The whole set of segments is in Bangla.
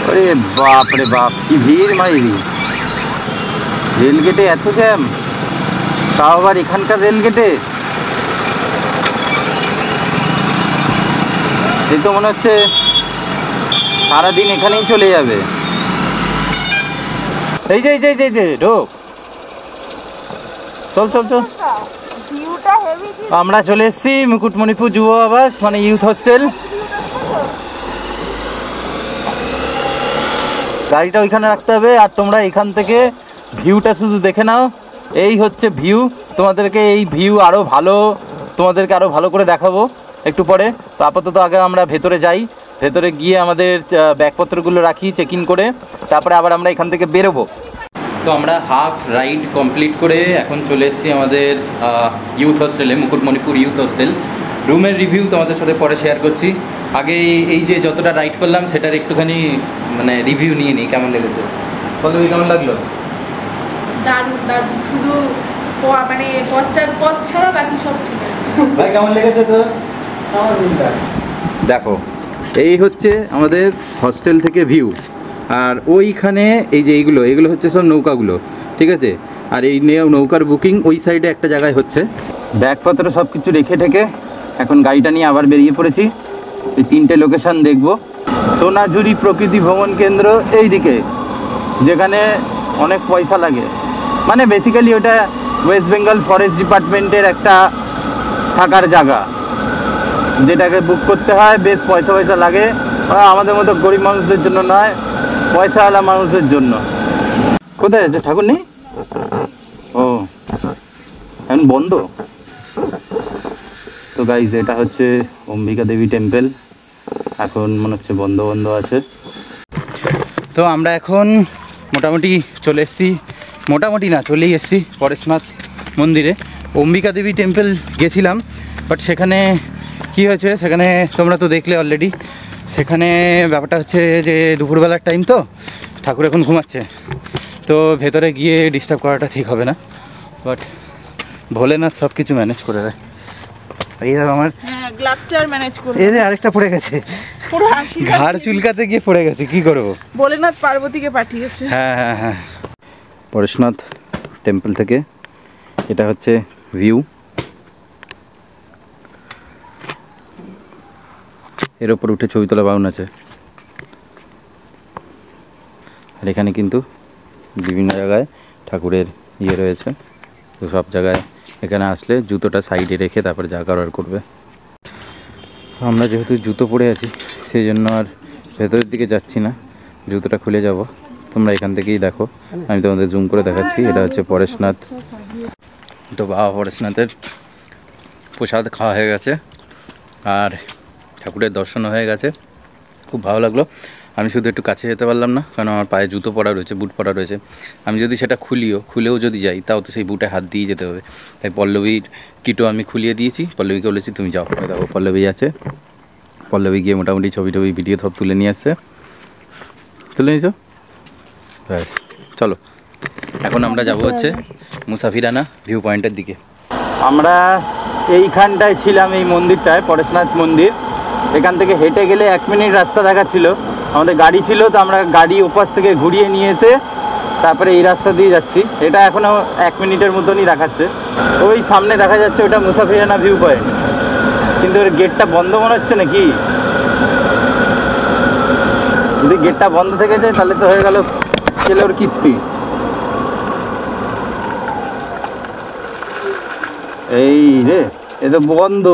अरे बाप रे बाप की ভিড় মাইরি রেলগেটে এত জ্যাম তাও আবার এখানকার রেলগেটে এই তো মনে হচ্ছে সারাদিন এখানেই চলে যাবে এই যে ঢোক চল চল চল আমরা চলে এসেছি মুকুটমণিপুর যুব আবাস মানে ইউথ হোস্টেল গাড়িটা ওইখানে রাখতে হবে আর তোমরা এখান থেকে ভিউটা শুধু দেখে নাও এই হচ্ছে ভিউ তোমাদেরকে এই ভিউ আরো ভালো করে দেখাবো একটু পরে তো আপাতত আগে আমরা ভেতরে যাই ভেতরে গিয়ে আমাদের ব্যাগপত্রগুলো রাখি চেক ইন করে তারপরে আবার আমরা এখান থেকে বেরোবো তো আমরা হাফ রাইড কমপ্লিট করে এখন চলে এসেছি আমাদের ইউথ হোস্টেলে মুকুটমণিপুর ইউথ হোস্টেল রুমের রিভিউ তোমাদের সাথে পরে শেয়ার করছি আগে এই যে যতটা রাইড করলাম সেটার একটুখানি মানে রিভিউ নিয়ে নিই কেমন লেগেছে পল্লবী কেমন লাগলো দারুণ দারুণ শুধু মানে পশ্চাৎপদ ছাড়া বাকি সব ঠিক আছে ভাই কেমন লেগেছে তো দেখো এই হচ্ছে আমাদের হোস্টেল থেকে ভিউ আর ওইখানে এই যে এইগুলো হচ্ছে সব নৌকাগুলো ঠিক আছে আর এই নৌকার বুকিং ওই সাইডে একটা জায়গায় হচ্ছে ব্যাগপত্র সব কিছু রেখে ঠেকে এখন গাড়িটা নিয়ে আবার বেরিয়ে পড়েছি এই 3টে লোকেশন দেখবো সোনাঝুরি প্রকৃতি ভ্রমণ কেন্দ্র এইদিকে যেখানে অনেক পয়সা লাগে মানে বেসিক্যালি ওটা ওয়েস্ট বেঙ্গল ফরেস্ট ডিপার্টমেন্টের একটা থাকার জায়গা যেটাকে বুক করতে হয় বেশ পয়সা লাগে আমাদের মতো গরিব মানুষদের জন্য নয় পয়সাওয়ালা মানুষের জন্য কোথায় আছে ঠাকুর নেই ও এখন বন্ধ তো গাইজ এটা হচ্ছে অম্বিকা দেবী টেম্পল এখন মনে হচ্ছে বন্ধ আছে তো আমরা এখন মোটামুটি চলে এসেছি চলেই এসেছি পরেশনাথ মন্দিরে অম্বিকা দেবী টেম্পল গেছিলাম বাট সেখানে কি হয়েছে সেখানে তোমরা তো দেখলে অলরেডি সেখানে ব্যাপারটা হচ্ছে যে দুপুরবেলার টাইম তো ঠাকুর এখন ঘুমাচ্ছে তো ভেতরে গিয়ে ডিস্টার্ব করাটা ঠিক হবে না বাট ভোলেনাথ সব কিছু ম্যানেজ করে দেয় এই আমার গ্লাভসটার ম্যানেজ করে এই যে আরেকটা পড়ে গেছে পুরো ঘাড় চুলকাতে গিয়ে পড়ে গেছে কি করবো ভোলেনাথ পার্বতীকে পাঠিয়েছে হ্যাঁ পরেশনাথ টেম্পল থেকে এটা হচ্ছে ভিউ এর ওপর উঠে ছবি তোলা বাউন আছে আর এখানে কিন্তু বিভিন্ন জায়গায় ঠাকুরের ইয়ে রয়েছে তো সব জায়গায় এখানে আসলে জুতোটা সাইডে রেখে তারপর যা করার করবে আমরা যেহেতু জুতো পরে আছি সেই জন্য আর ভেতরের দিকে যাচ্ছি না জুতোটা খুলে যাব তোমরা এখান থেকেই দেখো আমি তোমাদের জুম করে দেখাচ্ছি এটা হচ্ছে পরেশনাথ তো বাবা পরেশনাথের প্রসাদ খাওয়া হয়ে গেছে আর ঠাকুরের দর্শনও হয়ে গেছে খুব ভালো লাগলো আমি শুধু একটু কাছে যেতে পারলাম না কারণ আমার পায়ে জুতো পরা রয়েছে বুট পরা রয়েছে আমি যদি সেটা খুলেও যদি যাই তাও তো সেই বুটে হাত দিয়ে যেতে হবে তাই পল্লবীর কিটো আমি খুলিয়ে দিয়েছি পল্লবীকে বলেছি তুমি যাও দেখো পল্লবী আছে পল্লবী গিয়ে মোটামুটি ছবি ভিডিও সব তুলে নিয়ে আসছে তুলে নিয়েছো ব্যাস চলো এখন আমরা যাব হচ্ছে মুসাফিরানা ভিউ পয়েন্টের দিকে আমরা এইখানটায় ছিলাম এই মন্দিরটায় পরেশনাথ মন্দির এখান থেকে হেঁটে গেলে 1 মিনিট রাস্তা দেখাচ্ছিল আমাদের গাড়ি ছিল তো আমরা গাড়ি ওপাশ থেকে ঘুরিয়ে নিয়ে এসে তারপরে এই রাস্তা দিয়ে যাচ্ছি এটা এখনও 1 মিনিটের মতনই দেখাচ্ছে ওই সামনে দেখা যাচ্ছে ওটা মুসাফিরানা ভিউ পয়েন্ট কিন্তু ওর গেটটা বন্ধ মনে হচ্ছে নাকি যদি গেটটা বন্ধ থেকে যায় তাহলে তো হয়ে গেল ছেলের কীর্তি এই রে এ তো বন্ধ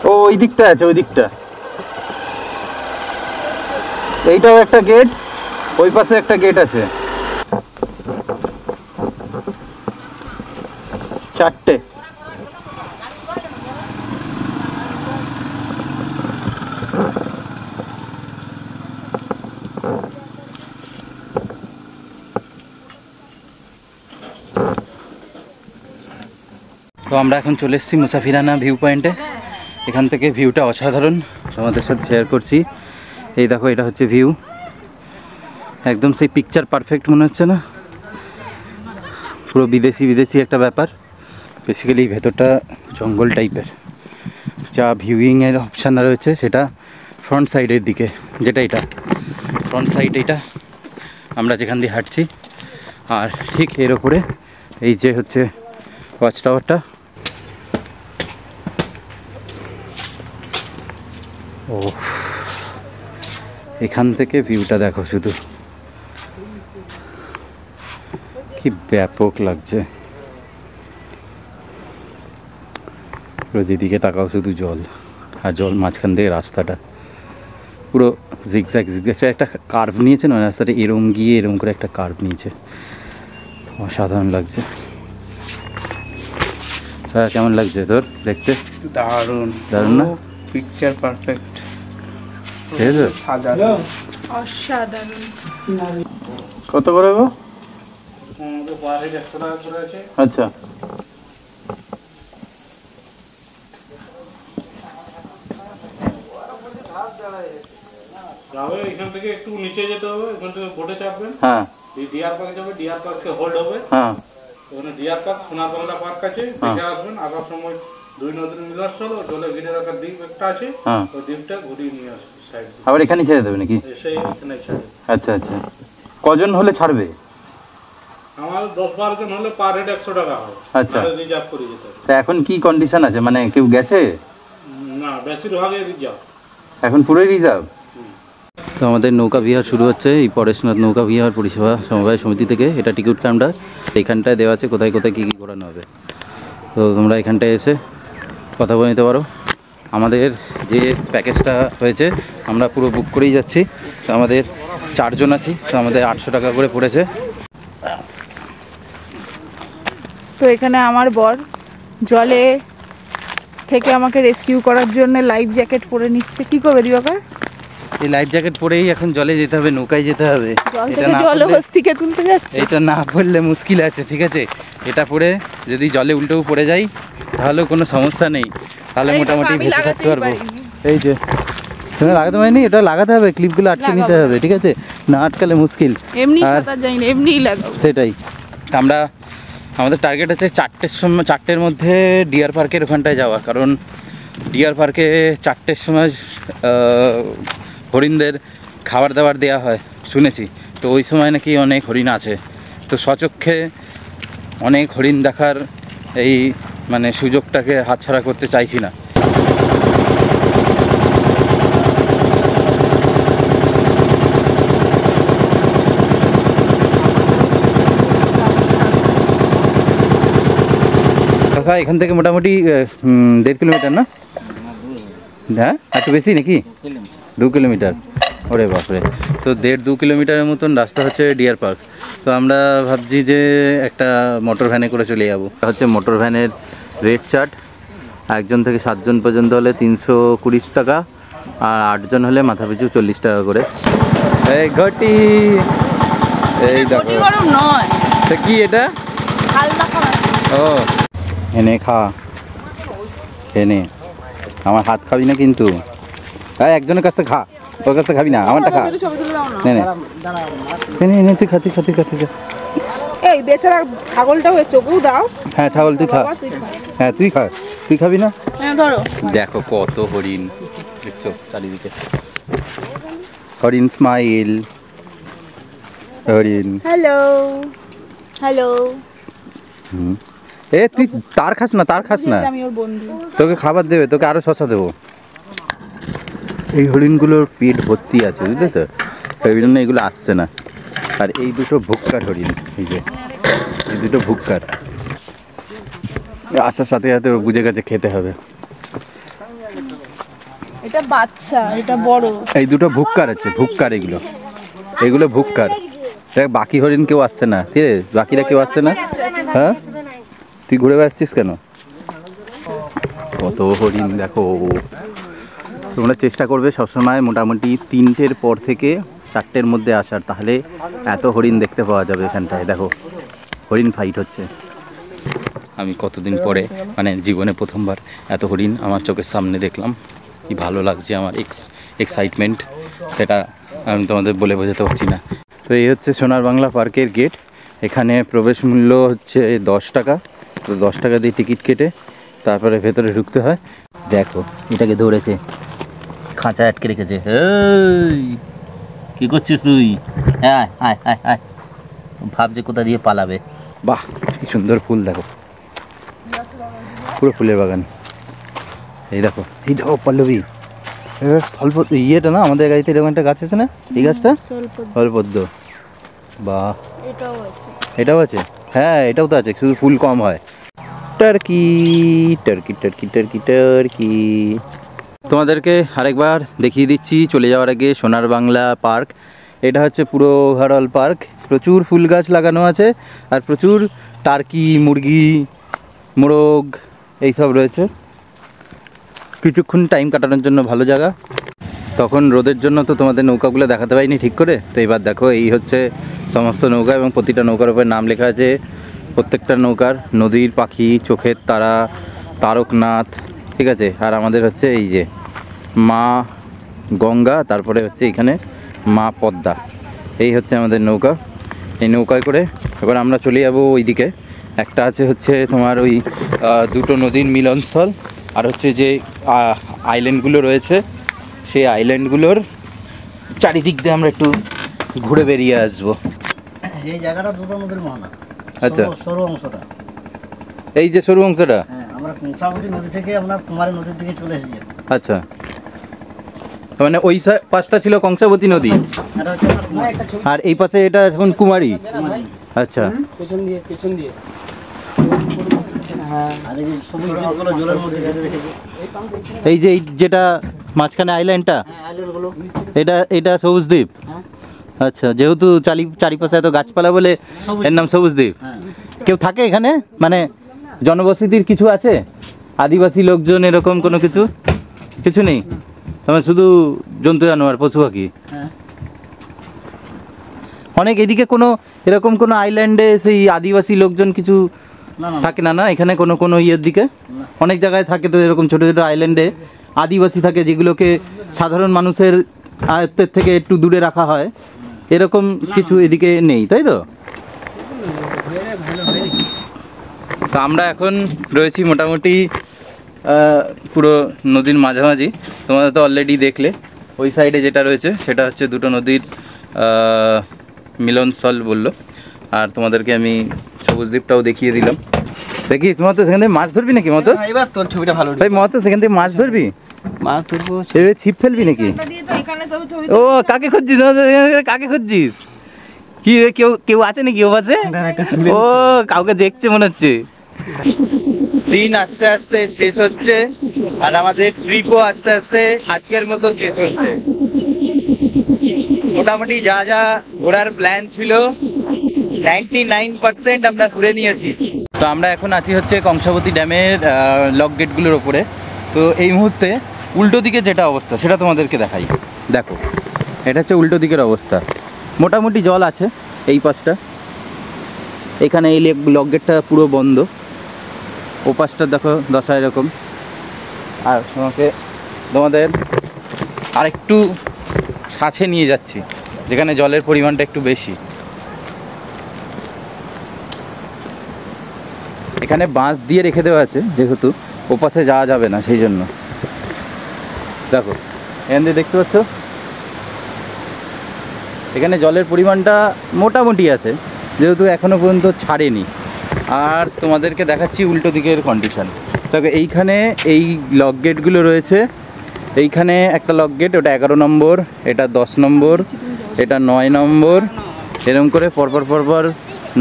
ও ওই দিকটা আছে ওই দিকটা এইটাও একটা গেট ওই পাশে একটা গেট আছে 4টে তো আমরা এখন চলে এসেছি মুসাফিরানা ভিউ পয়েন্টে এখান থেকে ভিউটা অসাধারণ তোমাদের সাথে শেয়ার করছি এই দেখো এটা হচ্ছে ভিউ একদম সেই পিকচার পারফেক্ট মনে হচ্ছে না পুরো বিদেশি একটা ব্যাপার বেসিক্যালি ভেতরটা জঙ্গল টাইপের। যা ভিউইংয়ের অপশান রয়েছে সেটা ফ্রন্ট সাইডের দিকে, যেটা এটা ফ্রন্ট সাইড, এটা আমরা যেখান দিয়ে হাঁটছি। আর ঠিক এর ওপরে এই যে হচ্ছে ওয়াচ টাওয়ারটা। ও, এখান থেকে ভিউটা দেখো শুধু, কি ব্যাপক লাগছে। পুরো যেদিকে তাকাও শুধু জল আর জল, মাঝখান থেকে রাস্তাটা পুরো জিগজ্যাগ জিগজ্যাগ একটা কার্ভ নিয়েছে না রাস্তাটা, এরম গিয়ে এরম করে একটা কার্ভ নিয়েছে, অসাধারণ লাগছে। কেমন লাগছে তোর দেখতে? দারুণ দারুণ না? পিকচার পারফেক্ট, ঠিক আছে, অসাধারণ। কত করে গো? পার হেড 100 টাকা করে আছে। আচ্ছা, যাবে এখান থেকে একটু নিচে যেতে হবে, এখান থেকে বোটে চাপবেন, হ্যাঁ ডিয়ার পার্ক যাবে, ডিয়ার পার্কে হোল্ড হবে, হ্যাঁ ওখানে ডিয়ার পার্ক সোনার বাংলা পার্ক আছে, দেখে আসবেন। আসার সময় দুই নদীর মিলনস্থল ও জলে ঘিরে রাখার দ্বীপ একটা আছে, হ্যাঁ। ওই দ্বীপটা ঘুরিয়ে নিয়ে আসবে সাইড দিয়ে, আবার এখানেই ছেড়ে দেবে নাকি? এসে এখানে ছাড়বে। আচ্ছা আচ্ছা, কজন হলে ছাড়বে? আমার 10-12 জন হলে পার হেড 100 টাকা হয়। আচ্ছা, রিজার্ভ করে যেতে হবে। তা এখন কি কন্ডিশন আছে, মানে কেউ গেছে? না, বেশিরভাগই রিজার্ভ। এখন পুরোই রিজার্ভ। তো আমাদের নৌকা বিহার শুরু হচ্ছে এই পরেশনাথ নৌকা বিহার পরিষেবা সমবায় সমিতি থেকে। এটা টিকিট কাউন্টার, এখানটায় দেওয়া আছে কোথায় কোথায় কী কী ঘোরানো হবে। তো তোমরা এখানটায় এসে কথা বলে নিতে পারো। আমাদের যে প্যাকেজটা হয়েছে আমরা পুরো বুক করেই যাচ্ছি। তো আমাদের 4 জন আছি, তো আমাদের 800 টাকা করে পড়েছে। তো এখানে আমার বর জলে থেকে আমাকে রেস্কিউ করার জন্য লাইফ জ্যাকেট পরে নিচ্ছে। কি করবে দিবাকর? এই লাইফ জ্যাকেট পরেই এখন জলে যেতে হবে, নৌকায় যেতে হবে। জল থেকে জলহস্তিকে তুলতে যাচ্ছে। এটা না পড়লে মুশকিল আছে, ঠিক আছে? এটা পরে যদি জলে উল্টেও পড়ে যাই তাহলেও কোনো সমস্যা নেই, তাহলে মোটামুটি ভেসে থাকতে পারবো। এই যে তুমি লাগাতে পারিনি, এটা লাগাতে হবে, ক্লিপগুলো আটকে নিতে হবে, ঠিক আছে? না আটকালে মুশকিল। এমনি সাঁতার জানি না, এমনিই লাগাবো। সেটাই। আমাদের টার্গেট হচ্ছে 4টের মধ্যে ডিয়ার পার্কের ওখানটায় যাওয়া, কারণ ডিয়ার পার্কে 4টের সময় হরিণদের খাবার দাবার দেওয়া হয় শুনেছি। তো ওই সময় নাকি অনেক হরিণ আছে, তো স্বচক্ষে অনেক হরিণ দেখার এই মানে সুযোগটাকে হাতছাড়া করতে চাইছি না। এখান থেকে মোটামুটি 1.5 কিলোমিটার না? হ্যাঁ, একটু বেশি নাকি? 2 কিলোমিটার। ওরে বাপরে, তো 1.5-2 কিলোমিটারের মতন রাস্তা হচ্ছে ডিয়ার পার্ক। তো আমরা ভাবছি যে একটা মোটর ভ্যানে করে চলে যাবো। হচ্ছে মোটর ভ্যানের রেট চার্ট, 1 জন থেকে 7 জন পর্যন্ত হলে 320 টাকা, আর 8 জন হলে মাথা পিছু 40 টাকা করে। এই ঘটি, এই দেখো নয় কি এটা? ও এনে খা, এনে আমার হাত খাবি না কিন্তু। হ্যাঁ, একজনের কাছে খা, তোর কাছে খাবি না, আমারটা খা। এনে তুই খা, তুই খা, তুই খা, তুই খা। এই বেচারা ছাগলটা হয়েছে, ওকেও দাও। হ্যাঁ ছাগল তুই খা, হ্যাঁ তুই খা, তুই খাবি না? হ্যাঁ ধরো। দেখো কত হরিণ দেখছো চারিদিকে, হরিণ স্মাইল, হরিণ। Hello hello. এ তুই তার খাস না, তার খাস না, আমি ওর বন্ধু। তোকে খাবার দেবে, তোকে আরো শশা দেবো। এই হরিণগুলোর পেট ভর্তি আছে, বুঝলে তো, ওই জন্য এগুলো আসছে না। আর এই দুটো ভুক্কার হরিণ, এই দুটো ভুক্কার, আসার সাথে সাথে ও বুঝে গেছে খেতে হবে। এটা বাচ্চা, এটা বড়। এই দুটো ভুক্কার আছে, ভুক্কার, এগুলো ভুক্কার। দেখ বাকি হরিণ কেউ আসছে না, ঠিক আছে? বাকিরা কেউ আসছে না। হ্যাঁ, তুই ঘুরে বেড়াচ্ছিস কেন? কত হরিণ দেখো। তোমরা চেষ্টা করবে সবসময় মোটামুটি 3টের পর থেকে 4টের মধ্যে আসার, তাহলে এত হরিণ দেখতে পাওয়া যাবে এখানটায়। দেখো হরিণ ফাইট হচ্ছে। আমি কতদিন পরে মানে জীবনে প্রথমবার এত হরিণ আমার চোখের সামনে দেখলাম। কি ভালো লাগছে, আমার এক্সাইটমেন্ট সেটা আমি তোমাদের বলে বোঝাতে পারছি না। তো এই হচ্ছে সোনার বাংলা পার্কের গেট। এখানে প্রবেশ মূল্য হচ্ছে 10 টাকা, মাত্র 10 টাকা দিয়ে টিকিট কেটে তারপরে ভেতরে ঢুকতে হয়। দেখো এটাকে ধরেছে, খাঁচায় আটকে রেখেছে। এই কি করছিস তুই? হ্যাঁ আয় আয় আয়, ভাবছে কোথা দিয়ে পালাবে। বাহ কি সুন্দর ফুল, দেখো পুরো ফুলের বাগান। এই দেখো পল্লবী, স্থলপদ্ম ইয়েটা না, আমাদের গাড়িতে এরকম একটা গাছ আছে না, এই গাছটা স্থলপদ্ম। বাহ এটাও আছে, হ্যাঁ এটাও তো আছে, শুধু ফুল কম হয়। Turkey turkey turkey turkey turkey. তোমাদেরকে আরেকবার দেখিয়ে দিচ্ছি চলে যাওয়ার আগে সোনার বাংলা পার্ক। এটা হচ্ছে পুরো ওভারঅল পার্ক, প্রচুর ফুল গাছ লাগানো আছে আর প্রচুর টার্কি, মুরগি, মোরগ এইসব রয়েছে। কিছুক্ষণ টাইম কাটানোর জন্য ভালো জায়গা। তখন রোদের জন্য তো তোমাদের নৌকাগুলো দেখাতে পারিনি ঠিক করে, তো এবার দেখো এই হচ্ছে সমস্ত নৌকা এবং প্রতিটা নৌকার উপরে নাম লেখা আছে। প্রত্যেকটা নৌকার নদীর পাখি, চোখের তারা, তারকনাথ, ঠিক আছে। আর আমাদের হচ্ছে এই যে মা গঙ্গা, তারপরে হচ্ছে এখানে মা পদ্মা। এই হচ্ছে আমাদের নৌকা। এই নৌকায় করে এবার আমরা চলে যাবো ওইদিকে। একটা আছে হচ্ছে তোমার ওই দুটো নদীর মিলনস্থল, আর হচ্ছে যে আইল্যান্ডগুলো রয়েছে সেই আইল্যান্ডগুলোর চারিদিক দিয়ে আমরা একটু ঘুরে বেরিয়ে আসবো। এই জায়গাটা দুটো নদীর মোহনা। আচ্ছা, সরু অংশটা, এই যে সরু অংশটা, হ্যাঁ আমরা কংসাবতী নদী থেকে আমরা কুমারী নদীর দিকে চলে এসেছি। আচ্ছা মানে ওই পাশটা ছিল কংসাবতী নদী এটা হচ্ছে আমার কুমারী। আর এই পাশে এটা এখন কুমারী। আচ্ছা পেছন দিয়ে আর এই যে সবুজ দ্বীপগুলো জলের মধ্যে ঘিরে রেখেছে। এই যে যেটা মাঝখানে আইল্যান্ডটা, হ্যাঁ আইল্যান্ডগুলো, এটা সবুজ দ্বীপ। হ্যাঁ আচ্ছা, যেহেতু চারিপাশে এত গাছপালা বলে এর নাম সবুজ দ্বীপ। হ্যাঁ কেউ থাকে এখানে, মানে জনবসতির কিছু আছে, আদিবাসী লোকজন এরকম কোনো কিছু কিছু নেই, মানে শুধু জন্তু জানোয়ার পশু পাখি। হ্যাঁ অনেক এদিকে কোনো এরকম কোনো আইল্যান্ডে সেই আদিবাসী লোকজন কিছু না না থাকে না, না এখানে কোনো কোনো ইয়ের দিকে না। অনেক জায়গায় থাকে তো এরকম ছোটো ছোটো আইল্যান্ডে আদিবাসী থাকে, যেগুলোকে সাধারণ মানুষের আয়ত্তের থেকে একটু দূরে রাখা হয়। এরকম কিছু এদিকে নেই, তাই তো? তো আমরা এখন রয়েছি মোটামুটি পুরো নদীর মাঝামাঝি। তোমরা তো অলরেডি দেখলে ওই সাইডে যেটা রয়েছে সেটা হচ্ছে দুটো নদীর মিলনস্থল বললো। আর তোমাদেরকে আমি সবুজ দ্বীপটাও দেখিয়ে দিলাম। দেখি তোমার তো সেখান থেকে মাছ ধরবি নাকি মতো? এবার তোর ছবিটা ভালো ভাই মতো সেখান থেকে মাছ ধরবি? মাছ ধরবো, সেভাবে ছিপ ফেলবি নাকি? ও কাকে খুঁজছিস? কাকে খুঁজছিস? কি রে, কেউ আছে নাকি ও পাশে? ও কাউকে দেখছে মনে হচ্ছে। দিন আস্তে আস্তে শেষ হচ্ছে আর আমাদের ট্রিপও আস্তে আস্তে আজকের মতো শেষ হচ্ছে। মোটামুটি যা যা ঘোরার প্ল্যান ছিল 99% আমরা ঘুরে নিয়েছি। তো আমরা এখন আছি হচ্ছে কংসাবতী ড্যামের লক গেটগুলোর ওপরে। তো এই মুহূর্তে উল্টো দিকে যেটা অবস্থা সেটা তোমাদেরকে দেখাই। দেখো এটা হচ্ছে উল্টো দিকের অবস্থা, মোটামুটি জল আছে এই পাশটা, এখানে এই লক গেটটা পুরো বন্ধ। ও পাশটা দেখো দশা এরকম। আর তোমাদের আরেকটু কাছে নিয়ে যাচ্ছি যেখানে জলের পরিমাণটা একটু বেশি। এখানে বাঁশ দিয়ে রেখে দেওয়া আছে, যেহেতু ওপাশে যাওয়া যাবে না সেই জন্য। দেখো এখান দিয়ে দেখতে পাচ্ছ, এখানে জলের পরিমাণটা মোটামুটি আছে, যেহেতু এখনো পর্যন্ত ছাড়েনি। আর তোমাদেরকে দেখাচ্ছি উল্টো দিকের কন্ডিশন। দেখো এইখানে এই লক গেটগুলো রয়েছে। এইখানে একটা লক গেট, ওটা 11 নম্বর, এটা 10 নম্বর, এটা 9 নম্বর, এরকম করে পরপর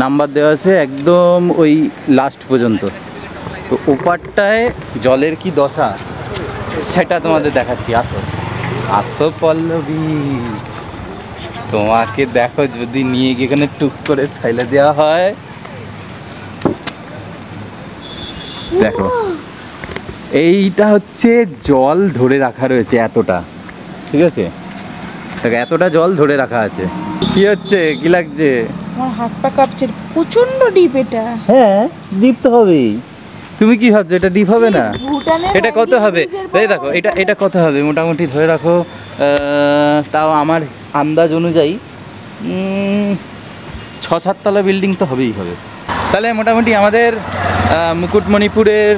নাম্বার দেওয়া আছে একদম ওই লাস্ট পর্যন্ত। তো ওপারটায় জলের কি দশা সেটা তোমাদের দেখাচ্ছি। আসো পল্লবী, তোমাকে দেখো যদি নিয়ে গিয়ে এখানে টুক করে ফেলে দেওয়া হয়। দেখো এইটা হচ্ছে জল ধরে রাখা রয়েছে এতটা, ঠিক আছে? দেখো এতটা জল ধরে রাখা আছে। কি হচ্ছে, কি লাগছে? আমার হাত পা কাঁপছে, প্রচন্ড ডিপ এটা। হ্যাঁ ডিপ তো হবেই। তুমি কি ভাবছো এটা ডিপ হবে না? ভুটানের এটা কত হবে? এই দেখো এটা কত হবে মোটামুটি ধরে রাখো, তাও আমার আন্দাজ অনুযায়ী 6-7 তলা বিল্ডিং তো হবেই হবে। তাহলে মোটামুটি আমাদের মুকুটমণিপুরের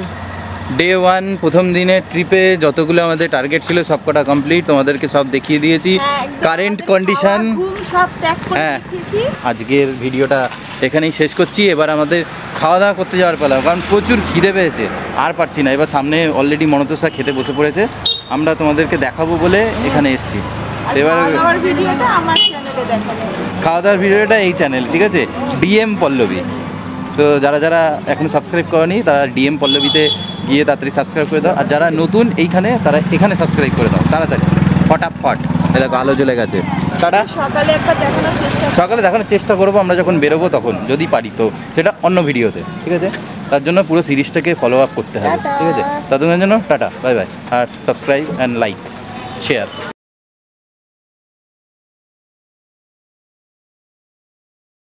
ডে 1 প্রথম দিনের ট্রিপে যতগুলো আমাদের টার্গেট ছিল সব কটা কমপ্লিট, তোমাদেরকে সব দেখিয়ে দিয়েছি। কারেন্ট কন্ডিশন, হ্যাঁ আজকের ভিডিওটা এখানেই শেষ করছি। এবার আমাদের খাওয়া দাওয়া করতে যাওয়ার পালা, কারণ প্রচুর খিদে পেয়েছে, আর পারছি না। এবার সামনে অলরেডি মনতোষা খেতে বসে পড়েছে, আমরা তোমাদেরকে দেখাবো বলে এখানে এসেছি। এবার খাওয়া দাওয়ার ভিডিওটা এই চ্যানেল, ঠিক আছে, ডিএম পল্লবী। তো যারা যারা এখনো সাবস্ক্রাইব করেনি তারা ডিএম পল্লবীতে গিয়ে তাড়াতাড়ি সাবস্ক্রাইব করে দাও, আর যারা নতুন এইখানে তারা এখানে সাবস্ক্রাইব করে দাও তাড়াতাড়ি, ফটাফট। দেখো আলো জ্বলে গেছে। টাটা। সকালে দেখানোর চেষ্টা করবো আমরা যখন বেরোবো তখন, যদি পারি তো, সেটা অন্য ভিডিওতে, ঠিক আছে। তার জন্য পুরো সিরিজটাকে ফলো আপ করতে হবে, ঠিক আছে। ততক্ষণের জন্য টাটা, বাই বাই, আর সাবস্ক্রাইব অ্যান্ড লাইক শেয়ার।